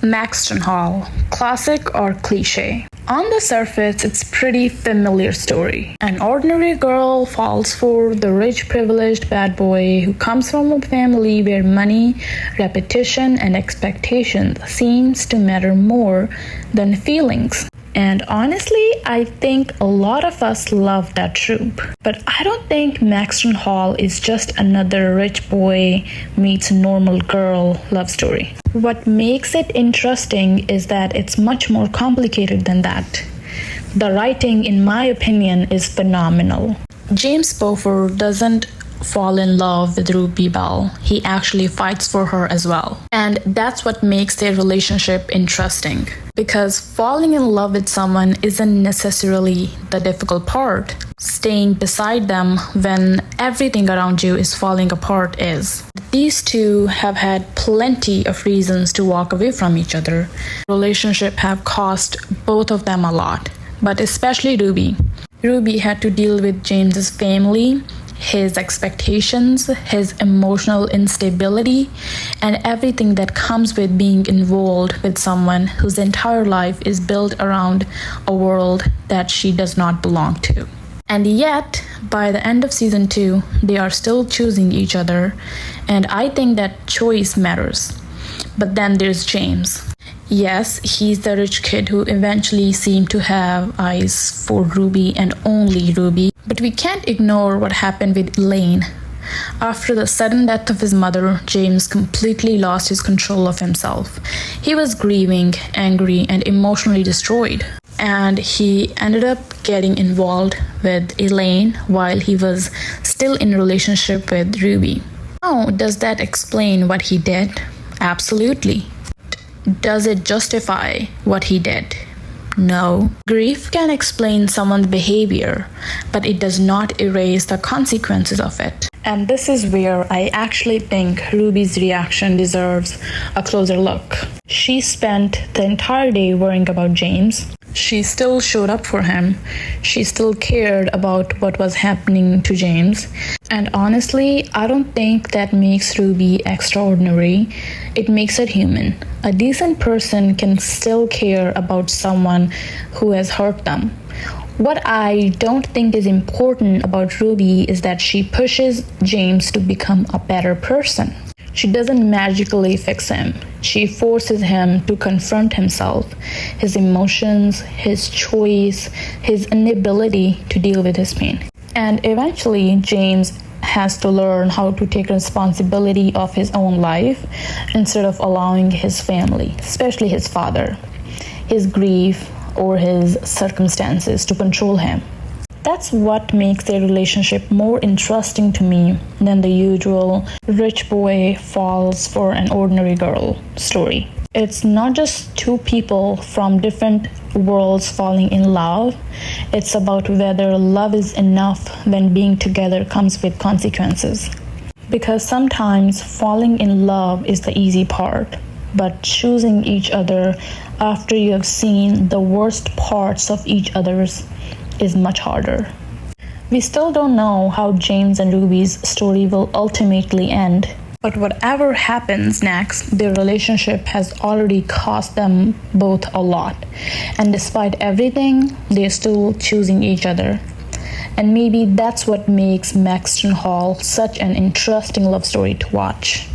Maxton Hall, classic or cliche? On the surface, it's pretty familiar story. An ordinary girl falls for the rich privileged bad boy who comes from a family where money, repetition, and expectations seems to matter more than feelings. And honestly, I think a lot of us love that trope. But I don't think Maxton Hall is just another rich boy meets normal girl love story. What makes it interesting is that it's much more complicated than that. The writing, in my opinion, is phenomenal. James Beaufort doesn't fall in love with Ruby Bell. He actually fights for her as well. And that's what makes their relationship interesting. Because falling in love with someone isn't necessarily the difficult part. Staying beside them when everything around you is falling apart is. These two have had plenty of reasons to walk away from each other. Relationship have cost both of them a lot, but especially Ruby. Ruby had to deal with James's family, his expectations, his emotional instability, and everything that comes with being involved with someone whose entire life is built around a world that she does not belong to. And yet, by the end of season 2, they are still choosing each other, and I think that choice matters. But then there's James. Yes, he's the rich kid who eventually seemed to have eyes for Ruby and only Ruby. But we can't ignore what happened with Elaine. After the sudden death of his mother, James completely lost his control of himself. He was grieving, angry, and emotionally destroyed. And he ended up getting involved with Elaine while he was still in a relationship with Ruby. Now, does that explain what he did? Absolutely. Does it justify what he did? No. Grief can explain someone's behavior, but it does not erase the consequences of it. And this is where I actually think Ruby's reaction deserves a closer look. She spent the entire day worrying about James. She still showed up for him. She still cared about what was happening to James. And honestly, I don't think that makes Ruby extraordinary. It makes her human. A decent person can still care about someone who has hurt them. What I don't think is important about Ruby is that she pushes James to become a better person. She doesn't magically fix him. She forces him to confront himself, his emotions, his choice, his inability to deal with his pain. And eventually, James has to learn how to take responsibility of his own life instead of allowing his family, especially his father, his grief, or his circumstances to control him. That's what makes their relationship more interesting to me than the usual rich boy falls for an ordinary girl story. It's not just two people from different worlds falling in love. It's about whether love is enough when being together comes with consequences. Because sometimes falling in love is the easy part, but choosing each other after you have seen the worst parts of each other's is much harder. We still don't know how James and Ruby's story will ultimately end, but whatever happens next, their relationship has already cost them both a lot. And despite everything, they're still choosing each other. And maybe that's what makes Maxton Hall such an interesting love story to watch.